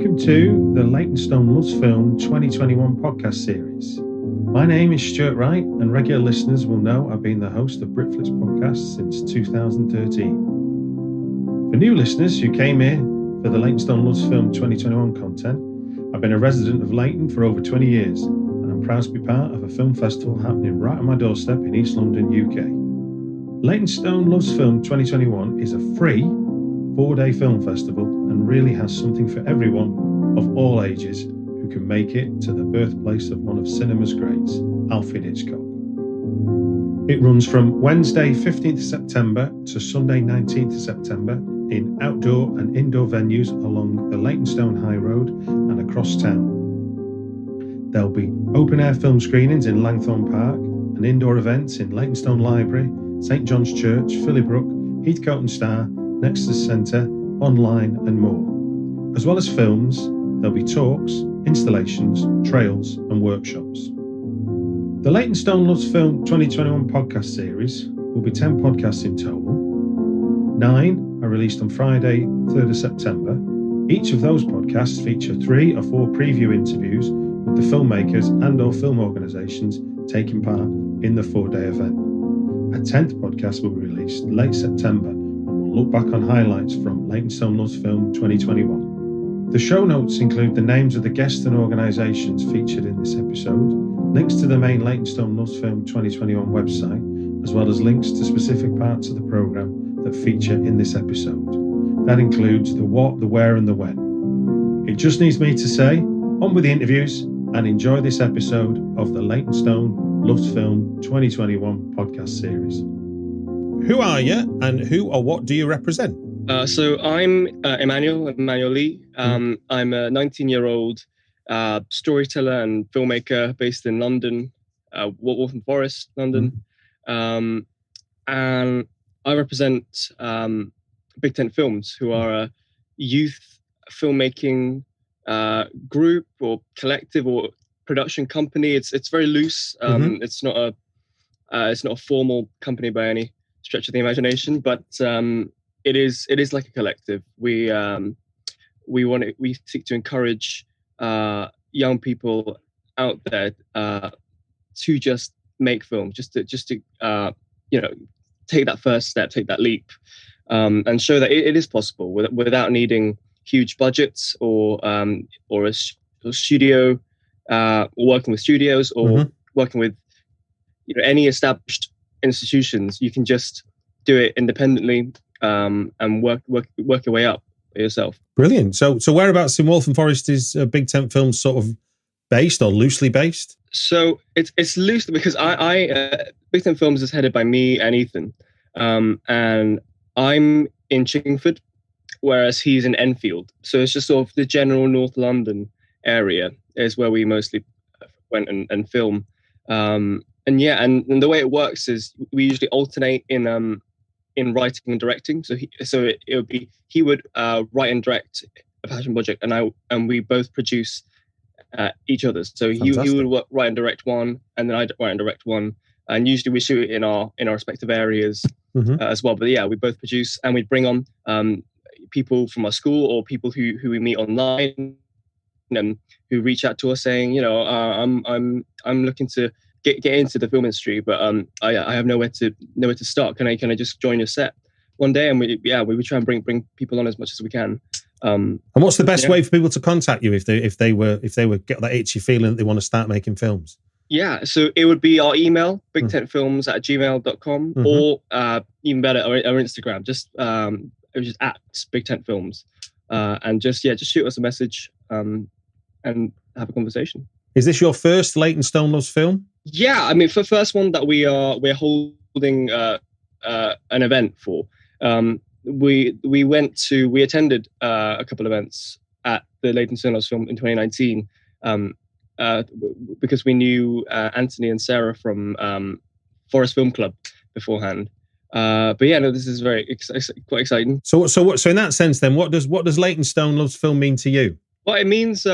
Welcome to the Leytonstone Loves Film 2021 podcast series. My name is Stuart Wright, and regular listeners will know I've been the host of Britflicks podcast since 2013. For new listeners who came here for the Leytonstone Loves Film 2021 content, I've been a resident of Leighton for over 20 years, and I'm proud to be part of a film festival happening right on my doorstep in East London, UK. Leytonstone Loves Film 2021 is a free 4-day film festival and really has something for everyone of all ages who can make it to the birthplace of one of cinema's greats, Alfred Hitchcock. It runs from Wednesday 15th September to Sunday 19th September in outdoor and indoor venues along the Leytonstone High Road and across town. There'll be open-air film screenings in Langthorne Park and indoor events in Leytonstone Library, St John's Church, Phillybrook, Heathcote and Star, Nexus Centre, online and more. As well as films, there'll be talks, installations, trails and workshops. The Leytonstone Loves Film 2021 podcast series will be 10 podcasts in total. 9 are released on Friday 3rd of September. Each of those podcasts feature 3 or 4 preview interviews with the filmmakers and or film organisations taking part in the 4-day event. A 10th podcast will be released late September and will look back on highlights from Leytonstone Loves Film 2021. The show notes include the names of the guests and organisations featured in this episode, links to the main Leytonstone Loves Film 2021 website, as well as links to specific parts of the programme that feature in this episode. That includes the what, the where and the when. It just needs me to say, on with the interviews and enjoy this episode of the Leytonstone Loves Film 2021 podcast series. Who are you and who or what do you represent? So I'm EMMANUEL Lee. I'm a 19-year-old storyteller and filmmaker based in London, Waltham Forest, London. And I represent Big Tent Films, who are a youth filmmaking group or collective or production company. It's very loose. It's not a formal company by any stretch of the imagination, but it is like a collective. We seek to encourage young people out there to just make films, just to take that first step, take that leap, and show that it is possible without needing huge budgets or a studio, or working with studios or working with any established institutions. You can just do it independently and work your way up yourself. Brilliant. So whereabouts in Waltham Forest is Big Tent Films sort of based or loosely based? So it's loosely because I Big Tent Films is headed by me and Ethan, and I'm in Chingford, whereas he's in Enfield. So it's just sort of the general North London area is where we mostly went and film. And the way it works is we usually alternate in writing and directing. So he would write and direct a passion project, and we both produce each other's. So he would write and direct one, and then I'd write and direct one. And usually we shoot it in our respective areas as well. But yeah, we both produce, and we bring on people from our school or people who we meet online and who reach out to us saying, I'm looking to get into the film industry, but I have nowhere to start. Can I just join your set one day? And we would try and bring people on as much as we can. And what's the best way for people to contact you if they were get that itchy feeling that they want to start making films? Yeah, so it would be our email, bigtentfilms@gmail.com, or even better, our Instagram, just at Big Tent Films, and just shoot us a message and have a conversation. Is this your first Leytonstone Loves Film? Yeah, I mean, for the first one that we're holding an event for, we attended a couple of events at the Leytonstone Loves Film in 2019, because we knew Anthony and Sarah from Forest Film Club beforehand. This is quite exciting. So in that sense, then, what does Leytonstone Loves Film mean to you? Well, it means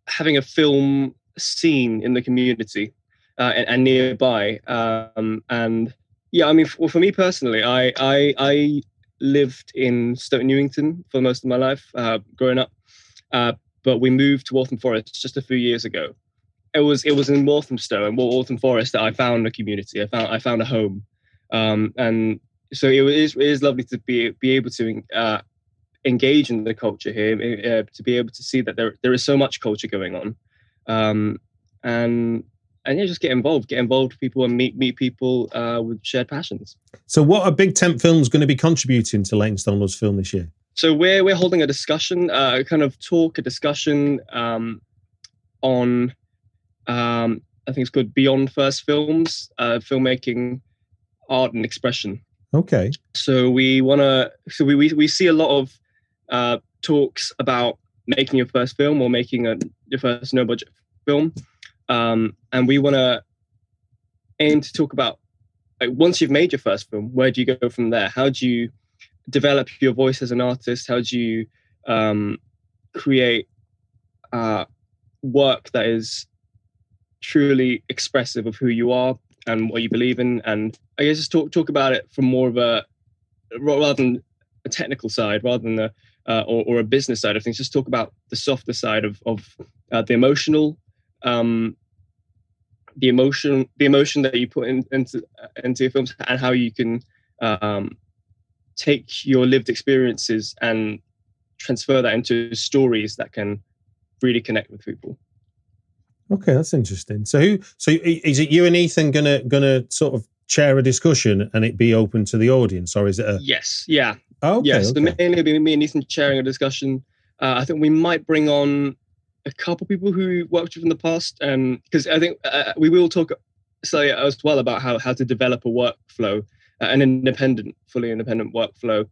having a film scene in the community and nearby. And yeah, I mean, for me personally, I lived in Stoke Newington for most of my life growing up. but we moved to Waltham Forest just a few years ago. It was in Walthamstow and Waltham Forest that I found a community. I found a home, and so it is lovely to be able to engage in the culture here, to be able to see that there is so much culture going on, and yeah, just get involved with people and meet people with shared passions. So what are Big Tent Films going to be contributing to Leytonstone Loves Film this year? So we're holding a discussion, on I think it's called Beyond First Films, filmmaking, art and expression. Okay. So we see a lot of talks about making your first film or making your first no budget film. And we want to aim to talk about, like, once you've made your first film, where do you go from there? How do you develop your voice as an artist? How do you create work that is truly expressive of who you are and what you believe in? And I guess just talk about it from more of rather than a technical side, rather than or a business side of things. Just talk about the softer side of the emotional. The emotion that you put into your films, and how you can take your lived experiences and transfer that into stories that can really connect with people. Okay, that's interesting. So is it you and Ethan gonna sort of chair a discussion and it be open to the audience, or is it Yes, yeah. Oh, okay, yes, okay. So mainly be me and Ethan chairing a discussion. I think we might bring on a couple people who worked with in the past, because I think we will talk as well about how to develop a workflow, an fully independent workflow,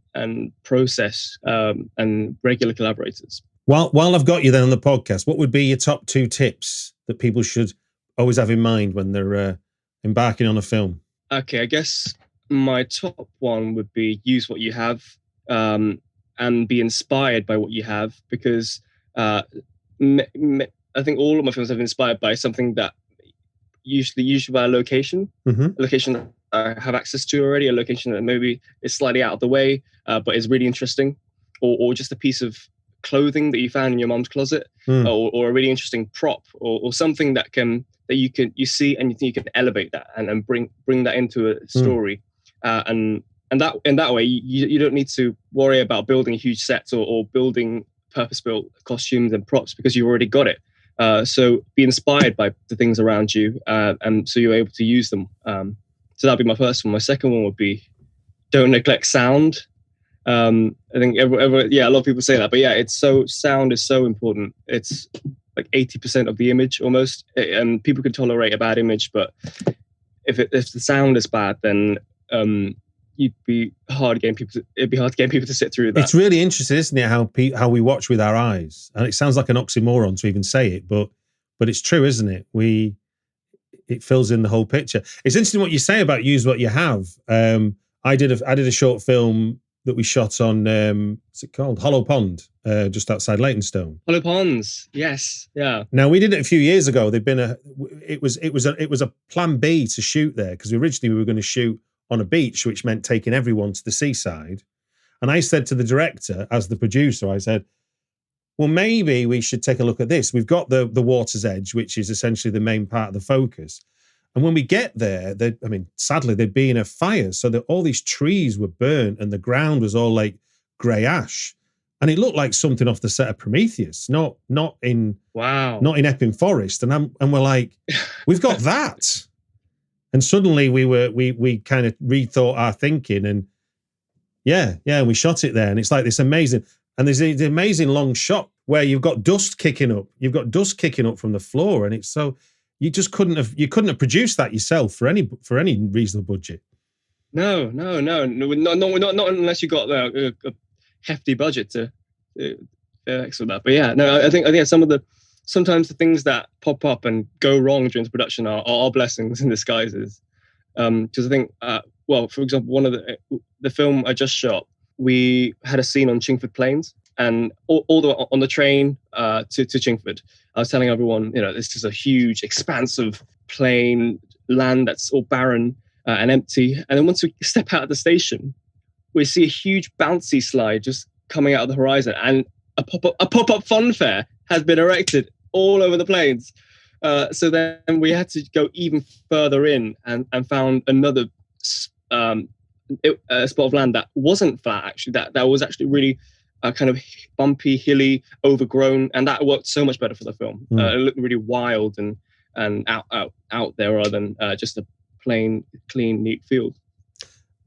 and process, and regular collaborators. While I've got you then on the podcast, what would be your top 2 tips that people should always have in mind when they're embarking on a film? Okay, I guess my top one would be use what you have, and be inspired by what you have, because I think all of my films have been inspired by something that usually by a location, a location that I have access to already, a location that maybe is slightly out of the way, but is really interesting, or just a piece of clothing that you found in your mom's closet, or a really interesting prop, or something that you see and you think you can elevate that and bring that into a story, and that in that way you don't need to worry about building huge sets or building purpose-built costumes and props, because you've already got it. So be inspired by the things around you, and so you're able to use them. So that'd be my first one. My second one would be don't neglect sound. I think a lot of people say that, but yeah, sound is so important. It's like 80% of the image almost, and people can tolerate a bad image, but if the sound is bad, then it'd be hard to get people to sit through that. It's really interesting, isn't it, how we watch with our eyes, and it sounds like an oxymoron to even say it, but it's true, isn't it? It fills in the whole picture. It's interesting what you say about use what you have. I did a short film that we shot on, what's it called? Hollow Pond, just outside Leytonstone. Hollow Ponds, yes, yeah. Now we did it a few years ago. It was a plan B to shoot there, because originally we were going to shoot on a beach, which meant taking everyone to the seaside. And I said to the director, as the producer, I said, well, maybe we should take a look at this. We've got the water's edge, which is essentially the main part of the focus. And when we get there, sadly, there'd been a fire, so that all these trees were burnt and the ground was all like grey ash. And it looked like something off the set of Prometheus, not in Epping Forest. And we're like, we've got that. And suddenly we kind of rethought our thinking, and we shot it there. And it's like this amazing, and there's the amazing long shot where you've got dust kicking up. You've got dust kicking up from the floor, and it's so. You just couldn't have produced that yourself for any reasonable budget. No, not unless you got a hefty budget to fix with that. But yeah, no, I think sometimes the things that pop up and go wrong during the production are blessings in disguises. Because I think, for example, one of the film I just shot, we had a scene on Chingford Plains. And all the on the train to Chingford, I was telling everyone, this is a huge expanse of plain land that's all barren and empty. And then once we step out of the station, we see a huge bouncy slide just coming out of the horizon. And a pop-up fun fair has been erected all over the plains. So then we had to go even further in and found another spot of land that wasn't flat, actually, that was actually really kind of bumpy, hilly, overgrown, and that worked so much better for the film. It looked really wild and out there rather than just a plain, clean, neat field.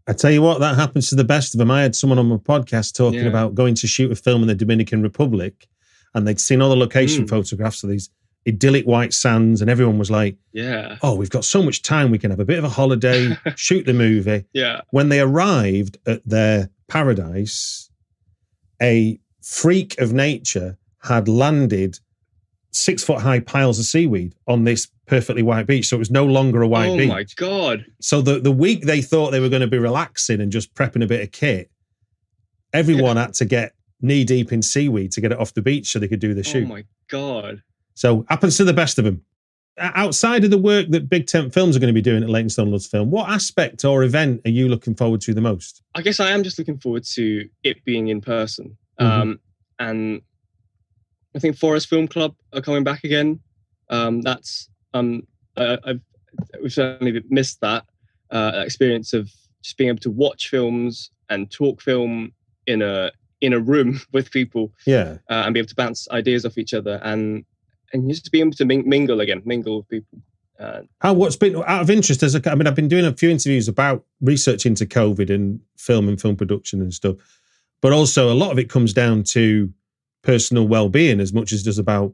I tell you what, that happens to the best of them. I had someone on my podcast talking about going to shoot a film in the Dominican Republic, and they'd seen all the location photographs of these idyllic white sands, and everyone was like, oh, we've got so much time, we can have a bit of a holiday, shoot the movie. Yeah. When they arrived at their paradise, a freak of nature had landed 6-foot-high piles of seaweed on this perfectly white beach, so it was no longer a white beach. Oh my God. So the week they thought they were going to be relaxing and just prepping a bit of kit, everyone had to get knee-deep in seaweed to get it off the beach so they could do the shoot. Oh my God. So happens to the best of them. Outside of the work that Big Tent Films are going to be doing at Leytonstone Loves Film, what aspect or event are you looking forward to the most? I guess I am just looking forward to it being in person. And I think Forest Film Club are coming back again. We've certainly missed that experience of just being able to watch films and talk film in a room with people, and be able to bounce ideas off each other and just be able to mingle with people. What's been out of interest? I've been doing a few interviews about research into COVID and film production and stuff, but also a lot of it comes down to personal well-being as much as does about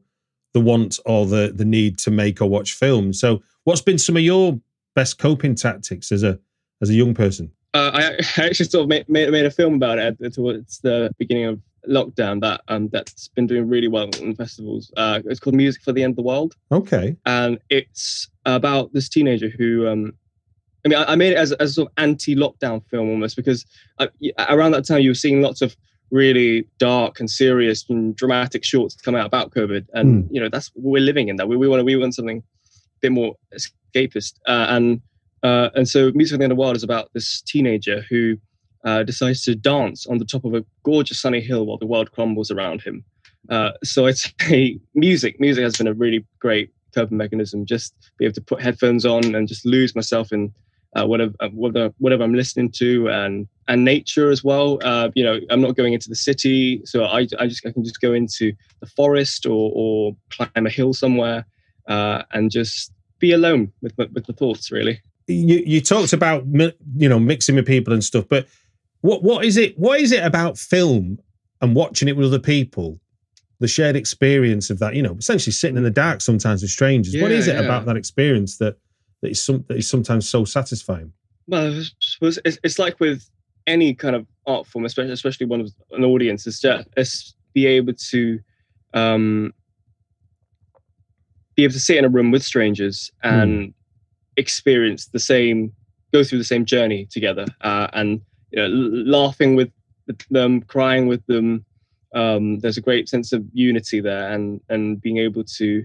the want or the need to make or watch films. So what's been some of your best coping tactics as a young person? I actually sort of made a film about it towards the beginning of lockdown that's been doing really well in festivals. It's called Music for the End of the World. Okay. And it's about this teenager who I made it as a sort of anti-lockdown film almost, because around that time you were seeing lots of really dark and serious and dramatic shorts come out about COVID, and that's we're living in that. We want something a bit more escapist, and so Music for the End of the World is about this teenager who decides to dance on the top of a gorgeous sunny hill while the world crumbles around him. So I'd say music has been a really great coping mechanism. Just be able to put headphones on and just lose myself in whatever I'm listening to, and nature as well. I'm not going into the city, so I can just go into the forest or climb a hill somewhere and just be alone with the thoughts. Really, you talked about mixing with people and stuff, but what is it about film and watching it with other people? The shared experience of that, essentially sitting in the dark sometimes with strangers. What is it about that experience that is sometimes so satisfying? Well, it's like with any kind of art form, especially one with an audience, it's be able to sit in a room with strangers and experience go through the same journey together, and laughing with them, crying with them. There's a great sense of unity there, and being able to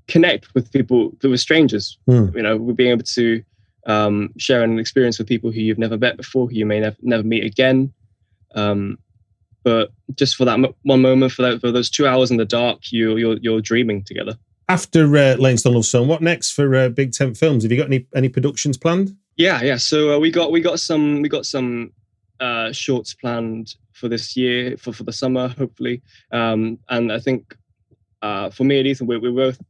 connect with people who are strangers. We're being able to share an experience with people who you've never met before, who you may never meet again. But just for that one moment, for those 2 hours in the dark, you're dreaming together. After Leytonstone Loves Film, what next for Big Tent Films? Have you got any productions planned? Yeah. So we got some shorts planned for this year, for the summer, hopefully. And I think for me and Ethan, we're both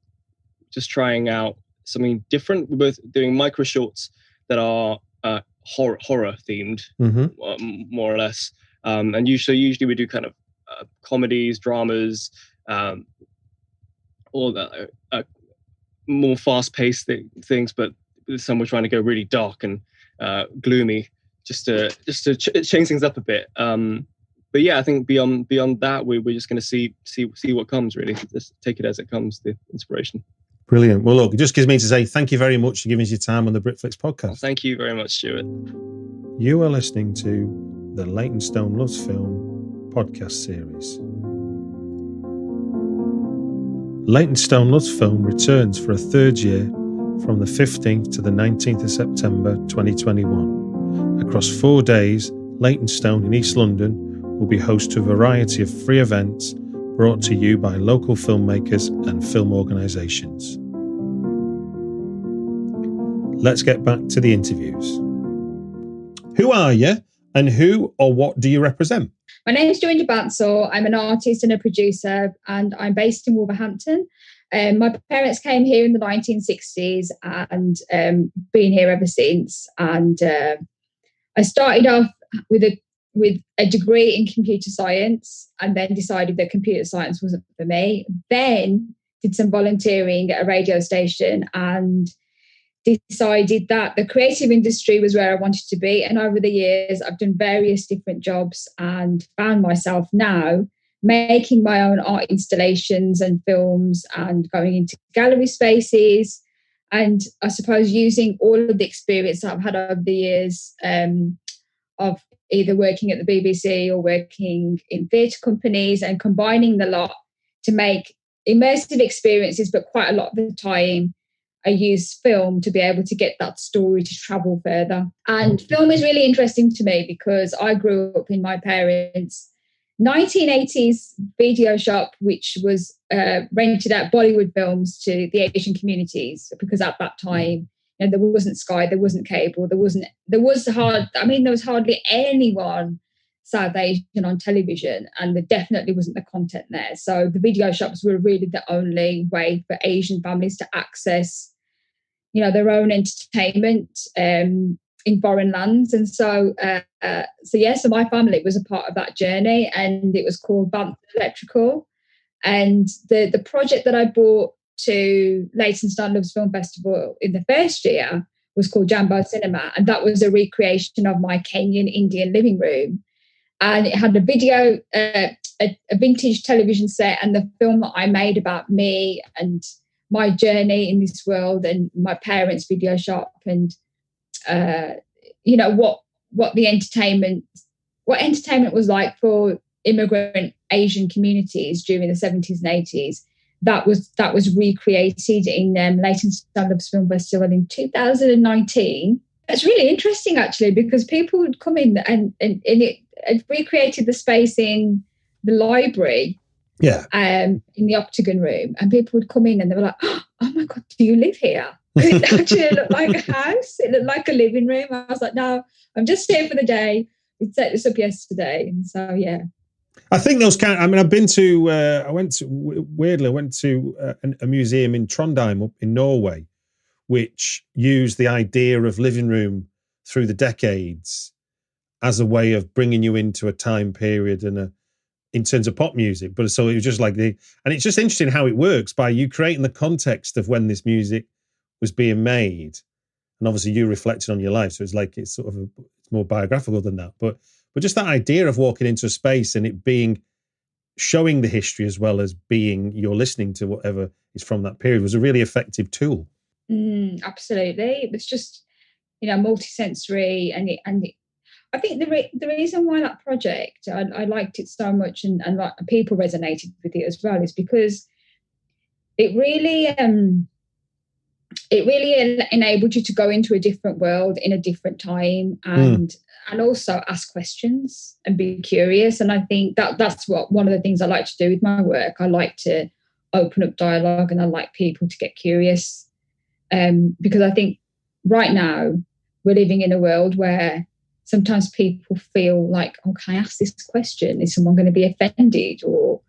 just trying out something different. We're both doing micro shorts that are horror themed, more or less. And usually we do kind of comedies, dramas, all that more fast-paced things. But this time we're trying to go really dark and gloomy, just to change things up a bit. But yeah, I think beyond that, we're just going to see what comes. Really, just take it as it comes. The inspiration. Brilliant. Well, look, it just gives me to say thank you very much for giving us your time on the Britflicks podcast. Well, thank you very much, Stuart. You are listening to the Leytonstone Loves Film podcast series. Leytonstone Loves Film returns for a third year from the 15th to the 19th of September 2021. Across 4 days, Leytonstone in East London will be host to a variety of free events brought to you by local filmmakers and film organisations. Let's get back to the interviews. Who are you and who or what do you represent? My name is BANSAL. I'm an artist and a producer, and I'm based in Wolverhampton. My parents came here in the 1960s and been here ever since. And I started off with a degree in computer science, and then decided that computer science wasn't for me. Then did some volunteering at a radio station and decided that the creative industry was where I wanted to be. And over the years, I've done various different jobs and found myself now making my own art installations and films and going into gallery spaces. And I suppose using all of the experience that I've had over the years of either working at the BBC or working in theatre companies, and combining the lot to make immersive experiences, but quite a lot of the time I use film to be able to get that story to travel further. And film is really interesting to me because I grew up in my parents' 1980s video shop, which was rented out Bollywood films to the Asian communities, because at that time, you know, there wasn't Sky, there wasn't cable, there was hardly anyone South Asian on television, and there definitely wasn't the content there. So the video shops were really the only way for Asian families to access, you know, their own entertainment in foreign lands. And so my family was a part of that journey, and it was called BANSAL Electrical. And the project that I brought to Leytonstone Loves Film Festival in the first year was called Jambo Cinema, and that was a recreation of my Kenyan Indian living room. And it had a video, a vintage television set, and the film that I made about me and my journey in this world, and my parents' video shop, and you know what entertainment was like for immigrant Asian communities during the 70s and 80s. That was recreated in Leytonstone Loves Film Festival in 2019. It's really interesting actually, because people would come in and it recreated the space in the library. Yeah. In the Octagon room, and people would come in and they were like, "Oh my God, do you live here?" It actually looked like a house. It looked like a living room. I was like, "No, I'm just here for the day. We set this up yesterday." And so, yeah. I think those I went to a museum in Trondheim up in Norway, which used the idea of living room through the decades as a way of bringing you into a time period and in terms of pop music. But so it was just like and it's just interesting how it works by you creating the context of when this music was being made. And obviously you reflected on your life. So it's sort of it's more biographical than that. But just that idea of walking into a space and it being showing the history as well as being you're listening to whatever is from that period was a really effective tool. Absolutely. It was just, you know, multisensory, and I think the reason why that project I liked it so much and people resonated with it as well is because it really enabled you to go into a different world in a different time, and also ask questions and be curious. And I think that's one of the things I like to do with my work. I like to open up dialogue, and I like people to get curious, because I think right now we're living in a world where sometimes people feel like, "Oh, can I ask this question? Is someone going to be offended?" Or,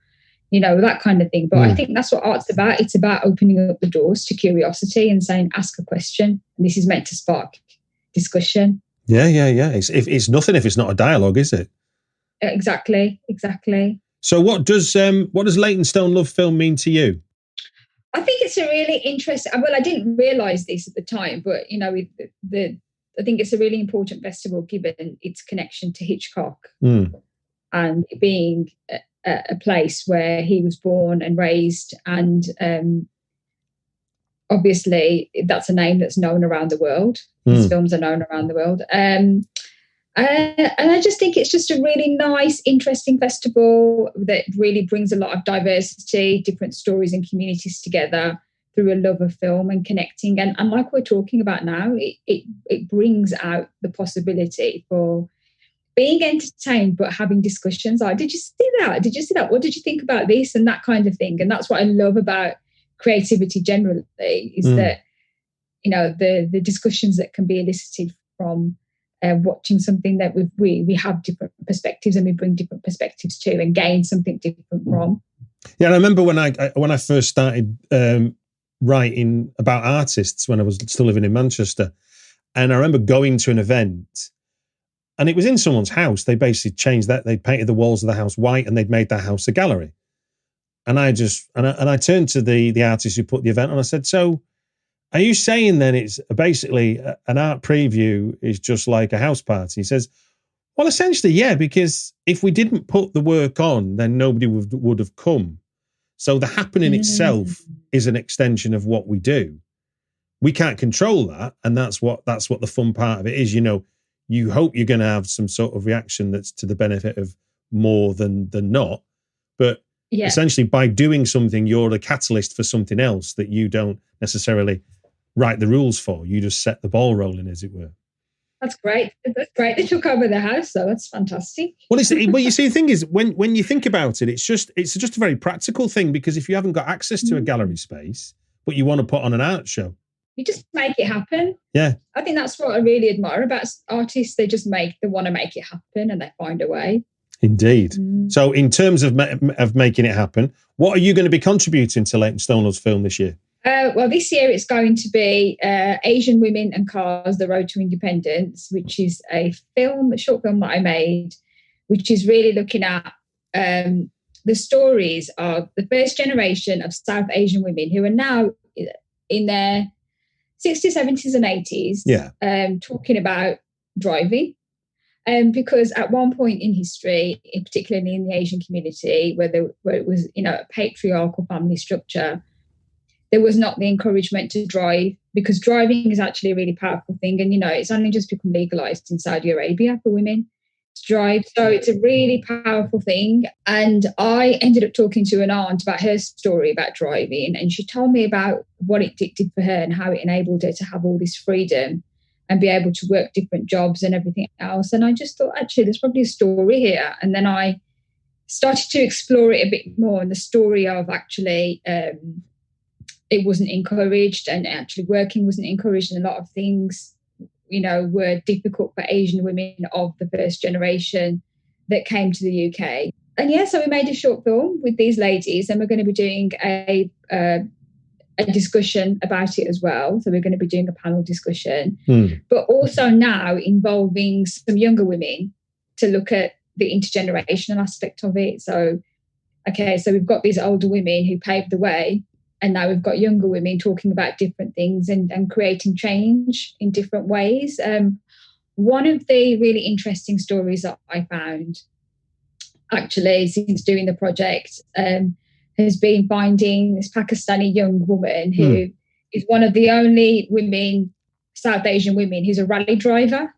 you know, that kind of thing. But I think that's what art's about. It's about opening up the doors to curiosity and saying, ask a question. And this is meant to spark discussion. Yeah. It's nothing if it's not a dialogue, is it? Exactly. So what does Leytonstone Love Film mean to you? I think it's a really interesting, well, I didn't realise this at the time, but, you know, I think it's a really important festival given its connection to Hitchcock and it being a place where he was born and raised, and obviously that's a name that's known around the world. His films are known around the world. And I just think it's just a really nice, interesting festival that really brings a lot of diversity, different stories and communities together through a love of film and connecting. And like we're talking about now, it brings out the possibility for being entertained but having discussions. Like, did you see that? Did you see that? What did you think about this? And that kind of thing. And that's what I love about creativity generally, is that, you know, the discussions that can be elicited from watching something that we have different perspectives, and we bring different perspectives to and gain something different from. Yeah, and I remember when I first started writing about artists when I was still living in Manchester, and I remember going to an event, and it was in someone's house. They basically changed that. They'd painted the walls of the house white, and they'd made that house a gallery. And I turned to the artist who put the event on. I said, "So, are you saying then it's basically an art preview is just like a house party?" He says, "Well, essentially, yeah, because if we didn't put the work on, then nobody would have come. So the happening itself is an extension of what we do. We can't control that, and that's what the fun part of it is. You know, you hope you're going to have some sort of reaction that's to the benefit of more than not, but." Yeah. Essentially, by doing something, you're a catalyst for something else that you don't necessarily write the rules for. You just set the ball rolling, as it were. That's great. That's great. They took over the house, though. That's fantastic. Well, you see, the thing is, when you think about it, it's just a very practical thing, because if you haven't got access to a gallery space, but you want to put on an art show, you just make it happen. Yeah, I think that's what I really admire about artists. They want to make it happen, and they find a way. Indeed. So in terms of making it happen, what are you going to be contributing to Leytonstone Loves Film this year? Well, this year it's going to be Asian Women and Cars, The Road to Independence, which is a short film that I made, which is really looking at the stories of the first generation of South Asian women who are now in their 60s, 70s and 80s, talking about driving. Because at one point in history, particularly in the Asian community, where it was, you know, a patriarchal family structure, there was not the encouragement to drive, because driving is actually a really powerful thing. And, you know, it's only just become legalized in Saudi Arabia for women to drive. So it's a really powerful thing. And I ended up talking to an aunt about her story about driving. And she told me about what it did for her and how it enabled her to have all this freedom and be able to work different jobs and everything else. And I just thought, actually, there's probably a story here. And then I started to explore it a bit more, and the story of actually it wasn't encouraged, and actually working wasn't encouraged, and a lot of things, you know, were difficult for Asian women of the first generation that came to the UK. And yeah, so we made a short film with these ladies, and we're going to be doing a discussion about it as well. So we're going to be doing a panel discussion, but also now involving some younger women to look at the intergenerational aspect of it. So we've got these older women who paved the way, and now we've got younger women talking about different things and creating change in different ways. One of the really interesting stories that I found, actually, since doing the project, has been finding this Pakistani young woman who is one of the only South Asian women who's a rally driver.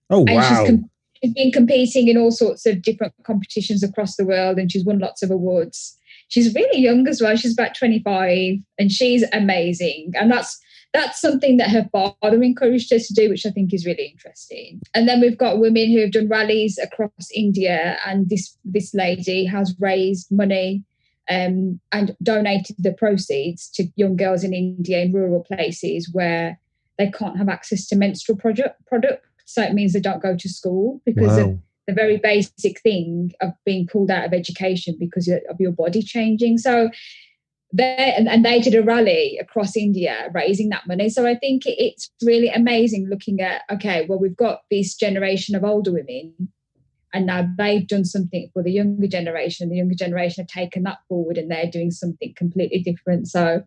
Oh, wow. And she's been competing in all sorts of different competitions across the world, and she's won lots of awards. She's really young as well. She's about 25, and she's amazing. And that's something that her father encouraged her to do, which I think is really interesting. And then we've got women who have done rallies across India, and this lady has raised money and donated the proceeds to young girls in India in rural places where they can't have access to menstrual product. So it means they don't go to school because of the very basic thing of being pulled out of education because of your body changing. So they did a rally across India raising that money. So I think it's really amazing looking at, we've got this generation of older women, and now they've done something for the younger generation, and the younger generation have taken that forward, and they're doing something completely different. So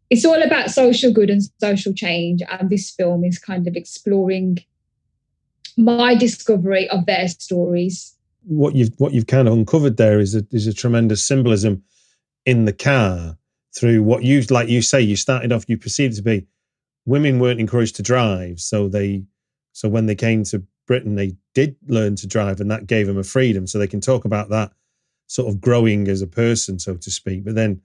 it's all about social good and social change. And this film is kind of exploring my discovery of their stories. What you've kind of uncovered there is a tremendous symbolism in the car through what you, like you say, you started off, you perceived to be women weren't encouraged to drive. So when they came to Britain, they did learn to drive, and that gave them a freedom. So they can talk about that sort of growing as a person, so to speak. But then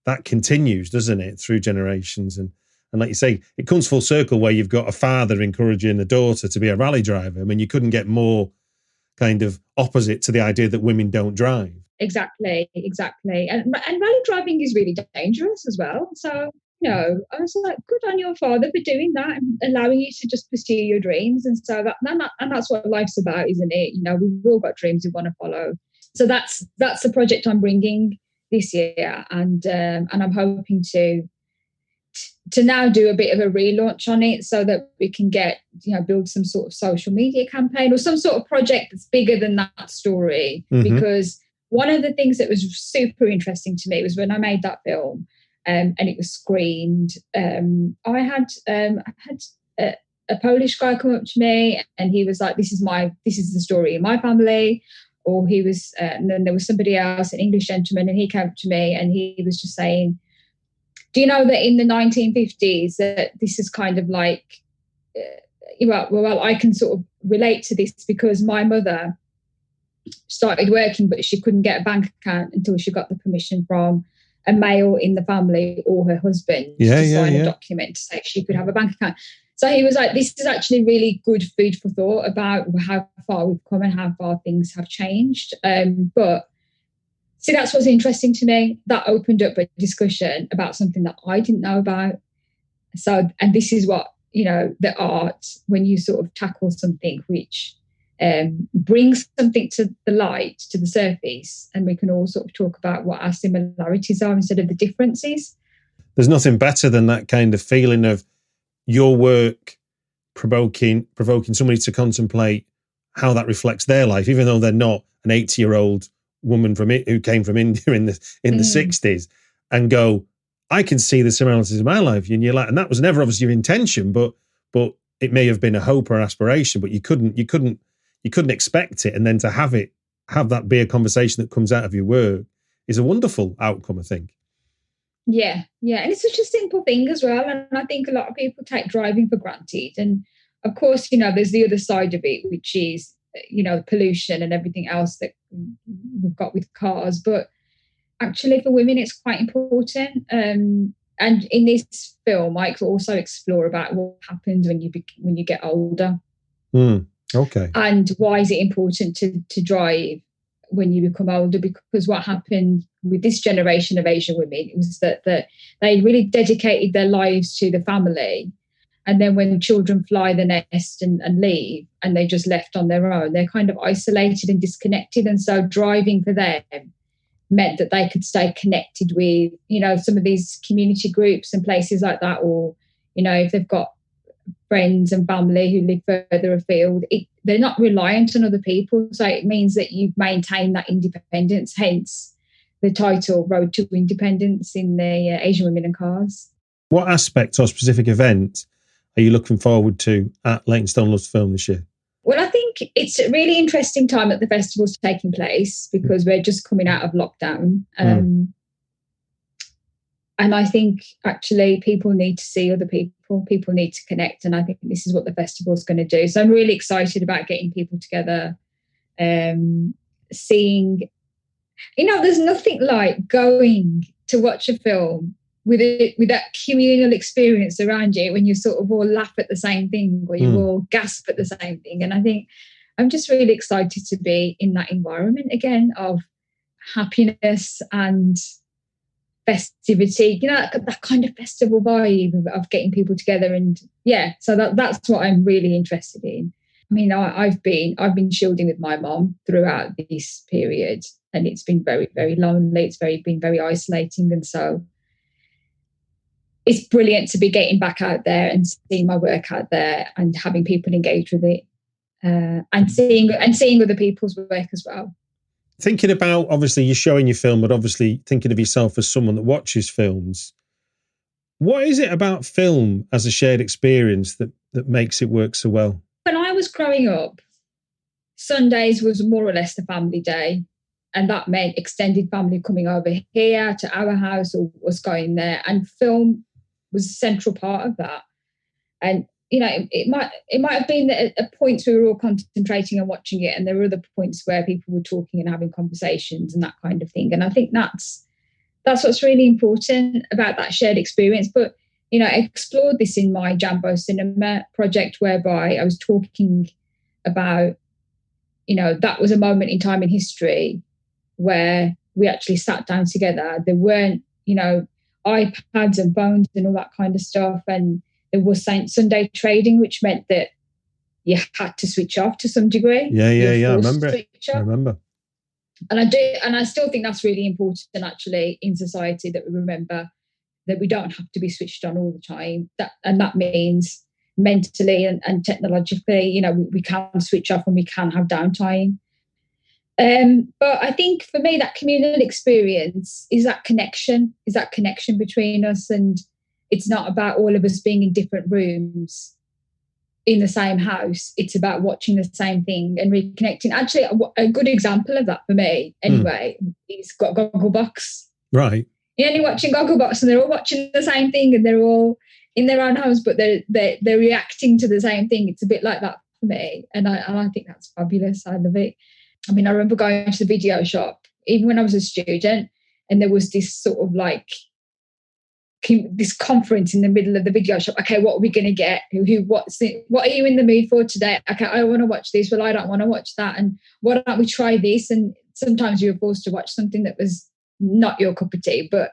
that continues, doesn't it, through generations. And like you say, it comes full circle where you've got a father encouraging a daughter to be a rally driver. I mean, you couldn't get more kind of opposite to the idea that women don't drive. Exactly. And rally driving is really dangerous as well. So, I was like, good on your father for doing that and allowing you to just pursue your dreams. And so that's what life's about, isn't it? We've all got dreams we want to follow. So that's the project I'm bringing this year, and I'm hoping to now do a bit of a relaunch on it so that we can get, build some sort of social media campaign or some sort of project that's bigger than that story. Mm-hmm. Because one of the things that was super interesting to me was when I made that film and it was screened, I had a Polish guy come up to me and he was like, this is the story in my family. Or he was, and then there was somebody else, an English gentleman, and he came up to me and he was just saying, do you know that in the 1950s that this is kind of like, well, I can sort of relate to this because my mother started working, but she couldn't get a bank account until she got the permission from a male in the family or her husband to sign a document to say she could have a bank account. So he was like, this is actually really good food for thought about how far we've come and how far things have changed. But see, that's what's interesting to me. That opened up a discussion about something that I didn't know about. So, and this is what, the art, when you sort of tackle something which brings something to the light, to the surface, and we can all sort of talk about what our similarities are instead of the differences. There's nothing better than that kind of feeling of your work provoking somebody to contemplate how that reflects their life, even though they're not an 80-year-old woman who came from India in the 60s, and go, I can see the similarities in my life. And you're like, and that was never obviously your intention, but it may have been a hope or aspiration, but you couldn't expect it. And then to have that be a conversation that comes out of your work is a wonderful outcome, I think. Yeah. And it's such a simple thing as well. And I think a lot of people take driving for granted. And of course, there's the other side of it, which is, pollution and everything else that we've got with cars. But actually for women, it's quite important. And in this film, I also explore about what happens when you get older. Okay. And why is it important to drive when you become older? Because what happened with this generation of Asian women was that they really dedicated their lives to the family. And then when children fly the nest and leave and they just left on their own, they're kind of isolated and disconnected. And so driving for them meant that they could stay connected with, some of these community groups and places like that. Or, if they've got friends and family who live further afield, they're not reliant on other people. So it means that you maintain that independence, hence the title Road to Independence in the Asian Women and Cars. What aspect or specific event are you looking forward to at Leytonstone Loves Film this year? Well, I think it's a really interesting time that the festival's taking place because we're just coming out of lockdown. And I think actually people need to see other people. People need to connect. And I think this is what the festival's going to do. So I'm really excited about getting people together, seeing, there's nothing like going to watch a film with that communal experience around you when you sort of all laugh at the same thing or you all gasp at the same thing. And I think I'm just really excited to be in that environment again of happiness and festivity, that kind of festival vibe of getting people together. And so that's what I'm really interested in. I mean, I've been shielding with my mom throughout this period, and it's been very, very lonely. It's been very isolating, and so it's brilliant to be getting back out there and seeing my work out there and having people engage with it, and seeing other people's work as well. Thinking about, obviously, you're showing your film, but obviously thinking of yourself as someone that watches films. What is it about film as a shared experience that makes it work so well? When I was growing up, Sundays was more or less the family day. And that meant extended family coming over here to our house or was going there. And film was a central part of that. And, it might have been that at points we were all concentrating on watching it, and there were other points where people were talking and having conversations and that kind of thing. And I think that's what's really important about that shared experience. But, I explored this in my Jambo Cinema project, whereby I was talking about that was a moment in time in history where we actually sat down together. There weren't, iPads and phones and all that kind of stuff. And there was Sunday trading, which meant that you had to switch off to some degree. Yeah. I remember it. I remember. And I still think that's really important actually in society, that we remember that we don't have to be switched on all the time. That means mentally and technologically, we can switch off and we can have downtime. But I think for me, that communal experience is that connection between us. And it's not about all of us being in different rooms in the same house. It's about watching the same thing and reconnecting. Actually, a good example of that for me, anyway, is Gogglebox. Right. You're only watching Gogglebox and they're all watching the same thing and they're all in their own homes, but they're reacting to the same thing. It's a bit like that for me. And I think that's fabulous. I love it. I mean, I remember going to the video shop, even when I was a student, and there was this sort of like this conference in the middle of the video shop. Okay, what are we going to get? What are you in the mood for today? Okay, I want to watch this. Well, I don't want to watch that. And why don't we try this? And sometimes you were forced to watch something that was not your cup of tea, but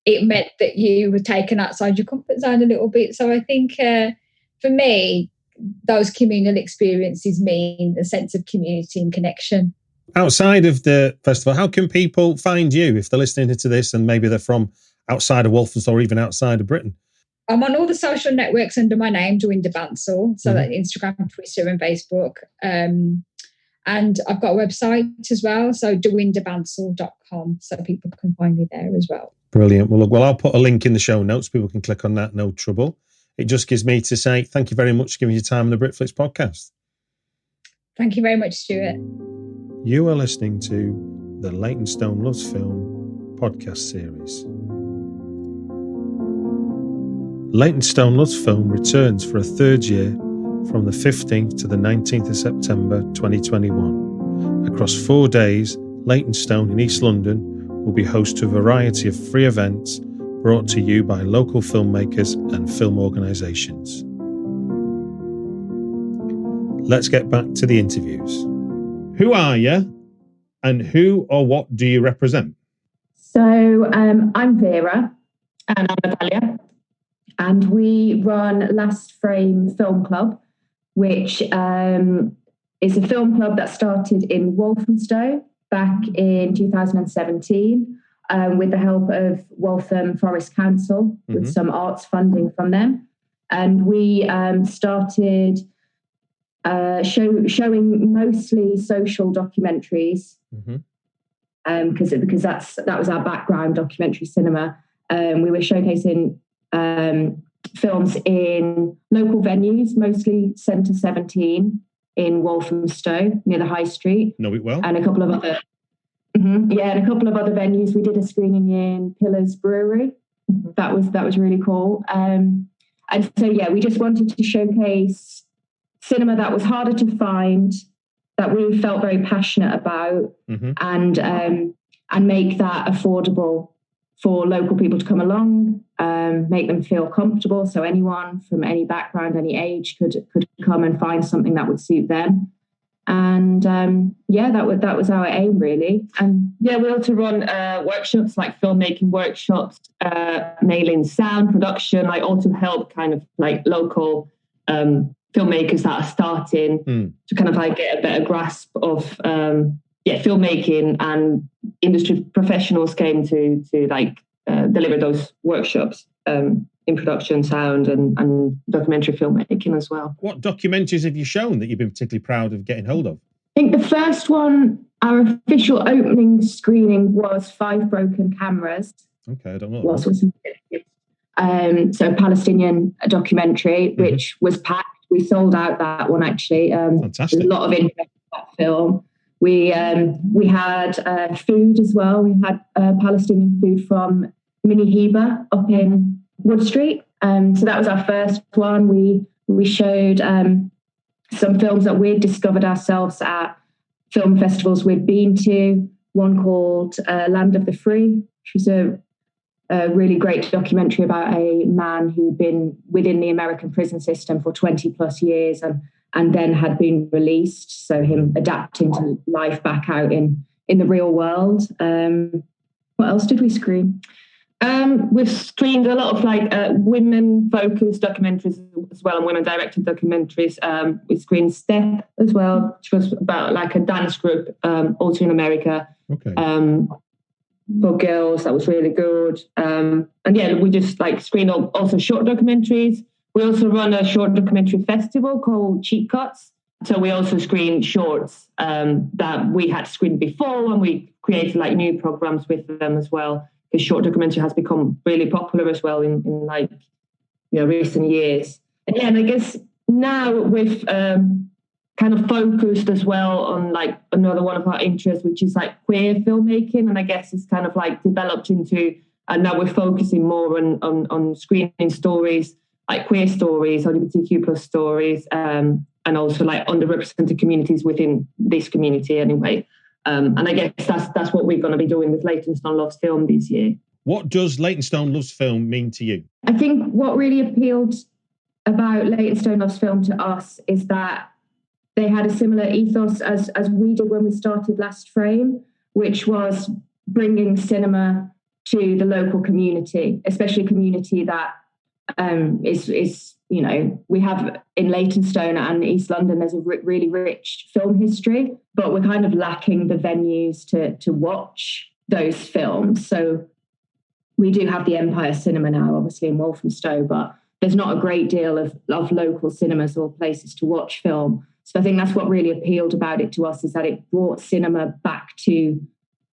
it meant that you were taken outside your comfort zone a little bit. So I think for me, those communal experiences mean a sense of community and connection. Outside of the festival, how can people find you if they're listening to this and maybe they're from outside of Waltham or even outside of Britain? I'm on all the social networks under my name, DAWINDER BANSAL, so that Instagram, Twitter and Facebook. And I've got a website as well, so dawinderbansal.com, so people can find me there as well. Brilliant. Well, I'll put a link in the show notes. People can click on that, no trouble. It just gives me to say thank you very much for giving your time on the Britflicks podcast. Thank you very much, Stuart. You are listening to the Leytonstone Loves Film podcast series. Leytonstone Loves Film returns for a third year from the 15th to the 19th of September 2021. Across 4 days, Leytonstone in East London will be host to a variety of free events brought to you by local filmmakers and film organisations. Let's get back to the interviews. Who are you and who or what do you represent? So I'm Vera. And I'm Natalia. And we run Last Frame Film Club, which is a film club that started in Walthamstow back in 2017 with the help of Waltham Forest Council with some arts funding from them. And we started showing mostly social documentaries because that was our background, documentary cinema. We were showcasing films in local venues, mostly Centre 17 in Walthamstow near the High Street. Know it well. And a couple of other and a couple of other venues. We did a screening in Pillars Brewery. That was really cool. And so we just wanted to showcase cinema that was harder to find, that we felt very passionate about, and make that affordable for local people to come along, make them feel comfortable. So anyone from any background, any age could come and find something that would suit them. And that was our aim, really. And we also run workshops, like filmmaking workshops, nailing sound production. I also help kind of like local filmmakers that are starting to kind of like get a better grasp of filmmaking, and industry professionals came to like deliver those workshops in production, sound and documentary filmmaking as well. What documentaries have you shown that you've been particularly proud of getting hold of? I think the first one, our official opening screening, was 5 Broken Cameras. Okay, I don't know. So a Palestinian documentary, which was packed. We sold out that one, actually. Fantastic. There's a lot of interest in that film. We had food as well. We had Palestinian food from Mini Heba up in Wood Street. So that was our first one. We showed some films that we'd discovered ourselves at film festivals we'd been to. One called Land of the Free, which was a really great documentary about a man who'd been within the American prison system for 20 plus years and then had been released. So him adapting to life back out in the real world. What else did we screen? We've screened a lot of like women-focused documentaries as well, and women-directed documentaries. We screened Step as well, which was about like a dance group, also in America. Okay. For girls, that was really good. And yeah, we just like screen also short documentaries. We also run a short documentary festival called Cheap Cuts. So we also screen shorts that we had screened before, and we created like new programs with them as well. Because short documentary has become really popular as well in like, you know, recent years. And yeah, and I guess now we've kind of focused as well on like another one of our interests, which is like queer filmmaking. And I guess it's kind of like developed into, and now we're focusing more on screening stories, like queer stories, LGBTQ plus stories, and also like underrepresented communities within this community anyway. And I guess that's what we're going to be doing with Leytonstone Loves Film this year. What does Leytonstone Loves Film mean to you? I think what really appealed about Leytonstone Loves Film to us is that they had a similar ethos as we did when we started Last Frame, which was bringing cinema to the local community, especially a community that is you know, we have in Leytonstone and East London, there's a really rich film history, but we're kind of lacking the venues to watch those films. So we do have the Empire Cinema now, obviously in Walthamstow, but there's not a great deal of local cinemas or places to watch film. So I think that's what really appealed about it to us, is that it brought cinema back to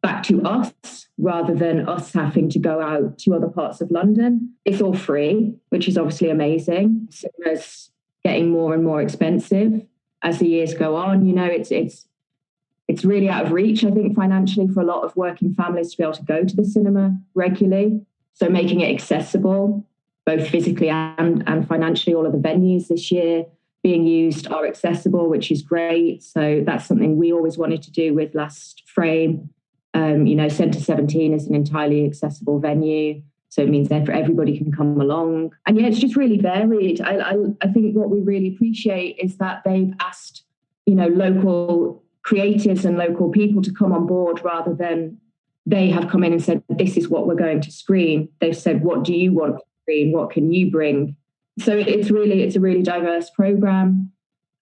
us rather than us having to go out to other parts of London. It's all free, which is obviously amazing. Cinema's getting more and more expensive as the years go on. You know, it's really out of reach, I think, financially for a lot of working families to be able to go to the cinema regularly. So making it accessible, both physically and financially, all of the venues this year being used are accessible, which is great. So that's something we always wanted to do with Last Frame. You know, Centre 17 is an entirely accessible venue, so it means that everybody can come along. And yeah, it's just really varied. I think what we really appreciate is that they've asked, you know, local creatives and local people to come on board rather than they have come in and said, this is what we're going to screen. They've said, what do you want to screen? What can you bring? So it's a really diverse programme,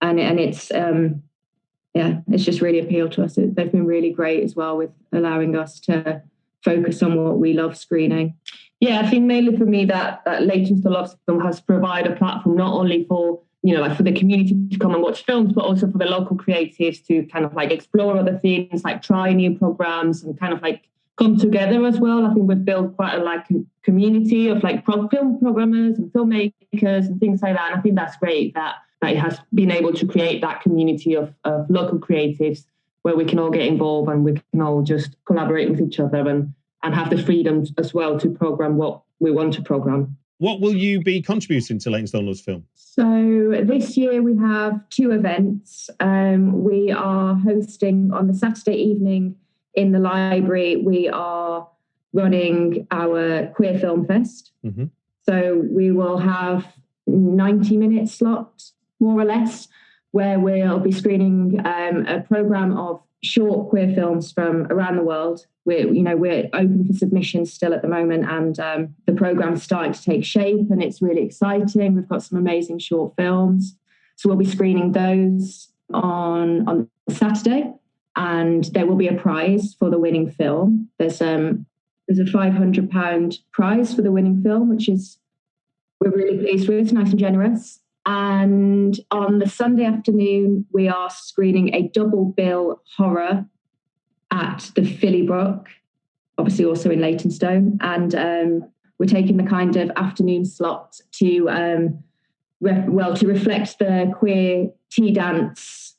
and it's it's just really appealed to us. They've been really great as well with allowing us to focus on what we love screening. Yeah, I think mainly for me that Leytonstone Loves Film has provided a platform not only for, you know, like for the community to come and watch films, but also for the local creatives to kind of like explore other things, like try new programs and kind of like come together as well. I think we've built quite a community of like film programmers and filmmakers and things like that. And I think that's great that it has been able to create that community of local creatives where we can all get involved and we can all just collaborate with each other and have the freedom as well to program what we want to program. What will you be contributing to Leytonstone Loves Film? So this year we have 2 events. We are hosting on the Saturday evening in the library. We are running our Queer Film Fest. Mm-hmm. So we will have 90-minute slots, more or less, where we'll be screening a programme of short queer films from around the world. We're open for submissions still at the moment, and the programme's starting to take shape, and it's really exciting. We've got some amazing short films, so we'll be screening those on Saturday, and there will be a prize for the winning film. There's a £500 prize for the winning film, which is we're really pleased with, nice and generous. And on the Sunday afternoon, we are screening a double bill horror at the Phillybrook, obviously also in Leytonstone. And we're taking the kind of afternoon slot to reflect the queer tea dance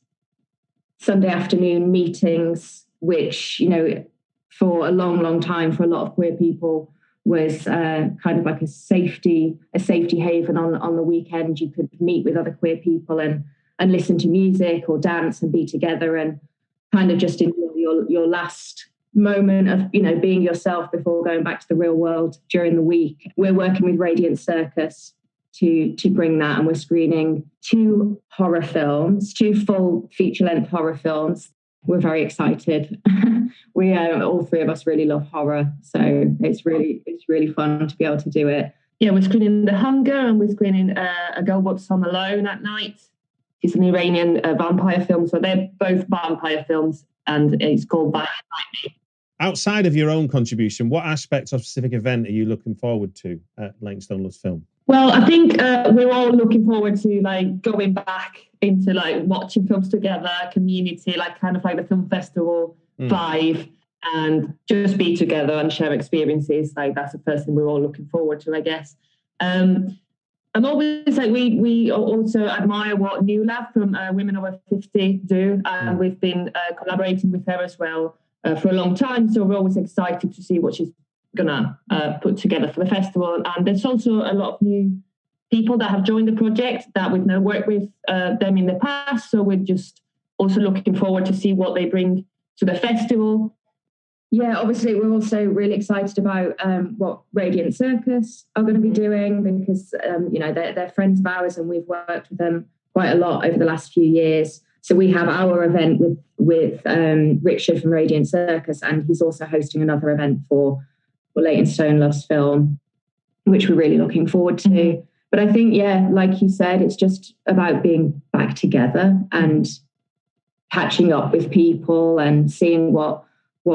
Sunday afternoon meetings, which, you know, for a long, long time for a lot of queer people was kind of like a safety haven on the weekend. You could meet with other queer people and listen to music or dance and be together and kind of just enjoy your last moment of, you know, being yourself before going back to the real world during the week. We're working with Radiant Circus to bring that, and we're screening 2 horror films, 2 full feature-length horror films. We're very excited. We all 3 of us really love horror, so it's really fun to be able to do it. Yeah, we're screening The Hunger, and we're screening A Girl Walks Home Alone at Night. It's an Iranian vampire film, so they're both vampire films, and it's called By Night. Outside of your own contribution, what aspects of a specific event are you looking forward to at Leytonstone Loves Film? Well, I think we're all looking forward to like going back into like watching films together, community, like kind of like the film festival vibe, and just be together and share experiences. Like that's the first thing we're all looking forward to, I guess. I'm always like we also admire what New Lab from Women Over 50 do, and we've been collaborating with her as well for a long time. So we're always excited to see what she's gonna put together for the festival. And there's also a lot of new people that have joined the project that we've now worked with them in the past. So we're just also looking forward to see what they bring to the festival. Yeah, obviously we're also really excited about what Radiant Circus are going to be doing, because they're friends of ours and we've worked with them quite a lot over the last few years. So we have our event with Richard from Radiant Circus, and he's also hosting another event for Leytonstone Loves Film, which we're really looking forward to. But I think, yeah, like you said, it's just about being back together and catching up with people and seeing what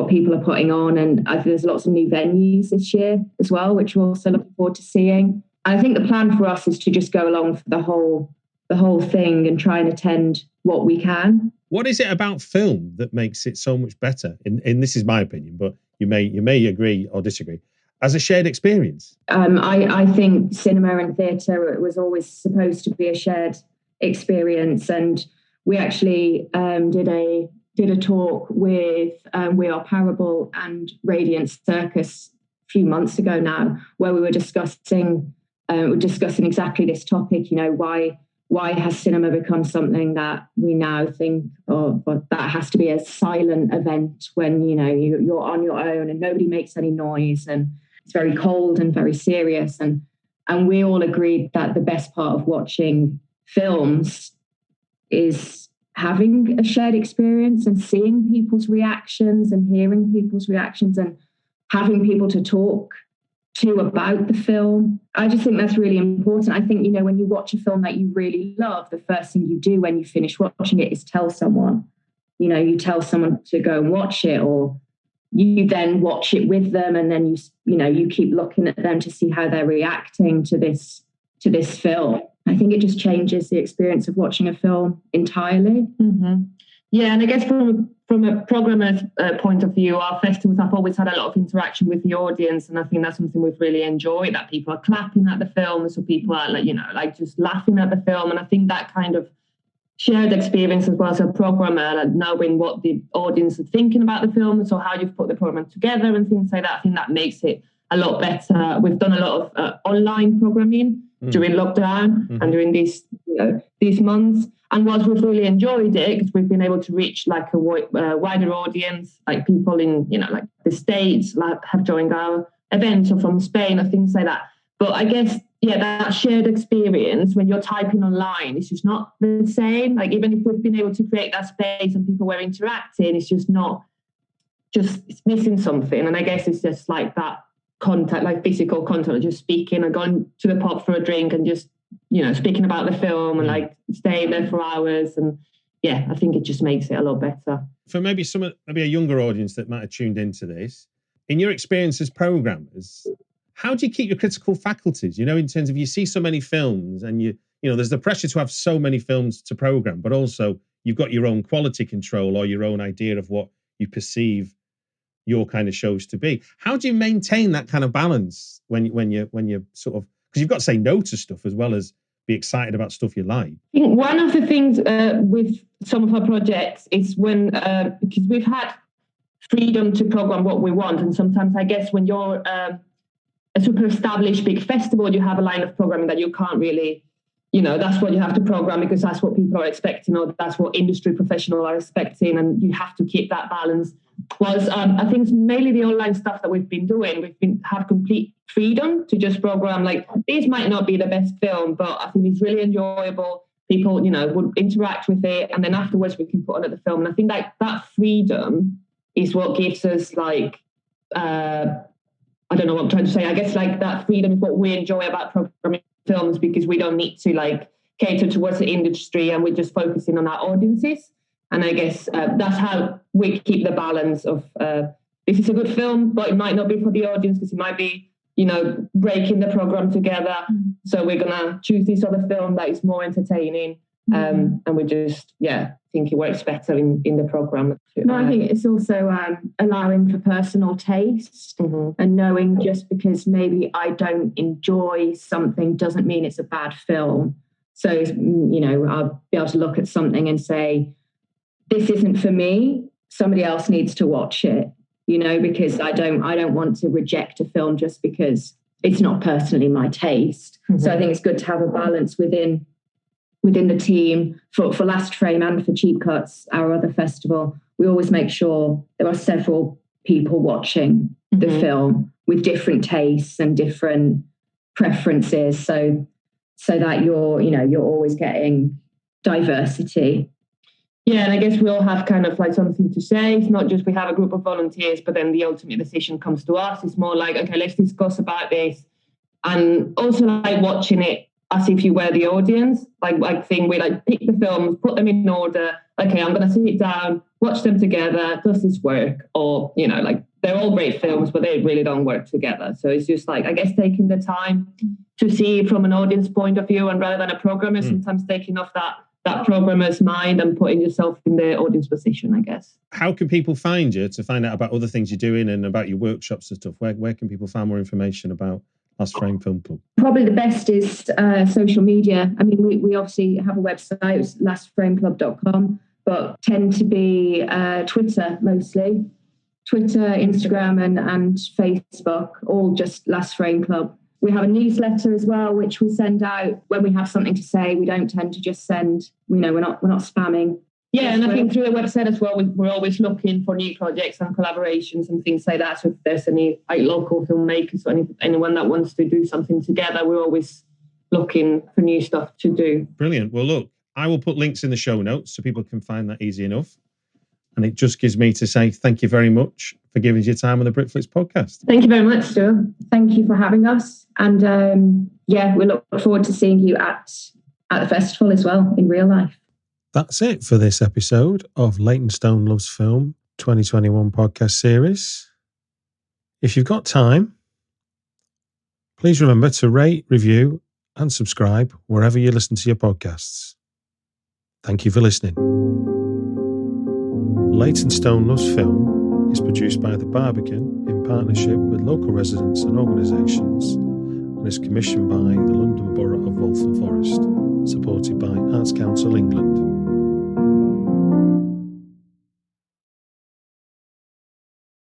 people are putting on. And I think there's lots of new venues this year as well, which we're also looking forward to seeing. I think the plan for us is to just go along for the whole thing and try and attend what we can. What is it about film that makes it so much better? And this is my opinion, but you may agree or disagree. As a shared experience? I think cinema and theatre was always supposed to be a shared experience. And we actually did a talk with We Are Parable and Radiant Circus a few months ago now, where we were discussing exactly this topic. You know, why has cinema become something that we now think, that has to be a silent event when you're on your own and nobody makes any noise and it's very cold and very serious. And we all agreed that the best part of watching films is having a shared experience and seeing people's reactions and hearing people's reactions and having people to talk to about the film. I just think that's really important. I think, when you watch a film that you really love, the first thing you do when you finish watching it is tell someone. You tell someone to go and watch it, or you then watch it with them, and then you keep looking at them to see how they're reacting to this film. I think it just changes the experience of watching a film entirely. Mm-hmm. Yeah, and I guess from a programmer's point of view, our festivals have always had a lot of interaction with the audience, and I think that's something we've really enjoyed, that people are clapping at the film, so people are just laughing at the film. And I think that kind of shared experience as well as a programmer, knowing what the audience are thinking about the film, so how you've put the program together and things like that, I think that makes it a lot better. We've done a lot of online programming during lockdown and during these months. And whilst we've really enjoyed it, because we've been able to reach like a wider audience, like people in, like the States have joined our events, or from Spain or things like that. But I guess, that shared experience when you're typing online, it's just not the same. Like, even if we've been able to create that space and people were interacting, it's just it's missing something. And I guess it's just like that contact, like physical contact, just speaking and going to the pub for a drink and just, speaking about the film and like staying there for hours. And I think it just makes it a lot better. For maybe a younger audience that might have tuned into this, in your experience as programmers, how do you keep your critical faculties? In terms of, you see so many films and there's the pressure to have so many films to program, but also you've got your own quality control or your own idea of what you perceive your kind of shows to be. How do you maintain that kind of balance when you're sort of, because you've got to say no to stuff as well as be excited about stuff you like? I think one of the things with some of our projects is when, because we've had freedom to program what we want, and sometimes I guess when you're a super established big festival, you have a line of programming that you can't really, that's what you have to program because that's what people are expecting, or that's what industry professionals are expecting, and you have to keep that balance. was I think mainly the online stuff that we've been doing. Have complete freedom to just program. Like, these might not be the best film, but I think it's really enjoyable. People, would interact with it, and then afterwards we can put on at the film. And I think that freedom is what gives us like. I don't know what I'm trying to say. I guess like that freedom is what we enjoy about programming films, because we don't need to like cater towards the industry, and we're just focusing on our audiences. And I guess that's how we keep the balance of this is a good film, but it might not be for the audience because it might be, breaking the program together. So we're going to choose this other film that is more entertaining. And we just, think it works better in the program. No, I think it's also allowing for personal taste and knowing just because maybe I don't enjoy something doesn't mean it's a bad film. So, I'll be able to look at something and say, this isn't for me. Somebody else needs to watch it, because I don't want to reject a film just because it's not personally my taste. So I think it's good to have a balance within the team for Last Frame and for Cheap Cuts, our other festival. We always make sure there are several people watching the film with different tastes and different preferences, so that you're always getting diversity. Yeah, and I guess we all have kind of like something to say. It's not just we have a group of volunteers, but then the ultimate decision comes to us. It's more like, okay, let's discuss about this. And also like watching it as if you were the audience. Like thing, we like pick the films, put them in order. Okay, I'm going to sit down, watch them together. Does this work? Or, like they're all great films, but they really don't work together. So it's just like, I guess, taking the time to see it from an audience point of view, and rather than a programmer, sometimes taking off that programmer's mind and putting yourself in the audience position, I guess. How can people find you to find out about other things you're doing and about your workshops and stuff? Where can people find more information about Last Frame Film Club? Probably the best is social media. I mean, we obviously have a website, it's lastframeclub.com, but tend to be Twitter mostly. Twitter, Instagram and Facebook, all just Last Frame Club. We have a newsletter as well, which we send out when we have something to say. We don't tend to just send, we're not spamming. Yeah, and I think through the website as well, we're always looking for new projects and collaborations and things like that. So if there's any like local filmmakers or anyone that wants to do something together, we're always looking for new stuff to do. Brilliant. Well, look, I will put links in the show notes so people can find that easy enough. And it just gives me to say thank you very much for giving us your time on the Britflicks podcast. Thank you very much, Stuart. Thank you for having us. And we look forward to seeing you at the festival as well in real life. That's it for this episode of Leytonstone Loves Film 2021 podcast series. If you've got time, please remember to rate, review and subscribe wherever you listen to your podcasts. Thank you for listening. Leytonstone Loves Film is produced by the Barbican in partnership with local residents and organisations and is commissioned by the London Borough of Waltham Forest, supported by Arts Council England.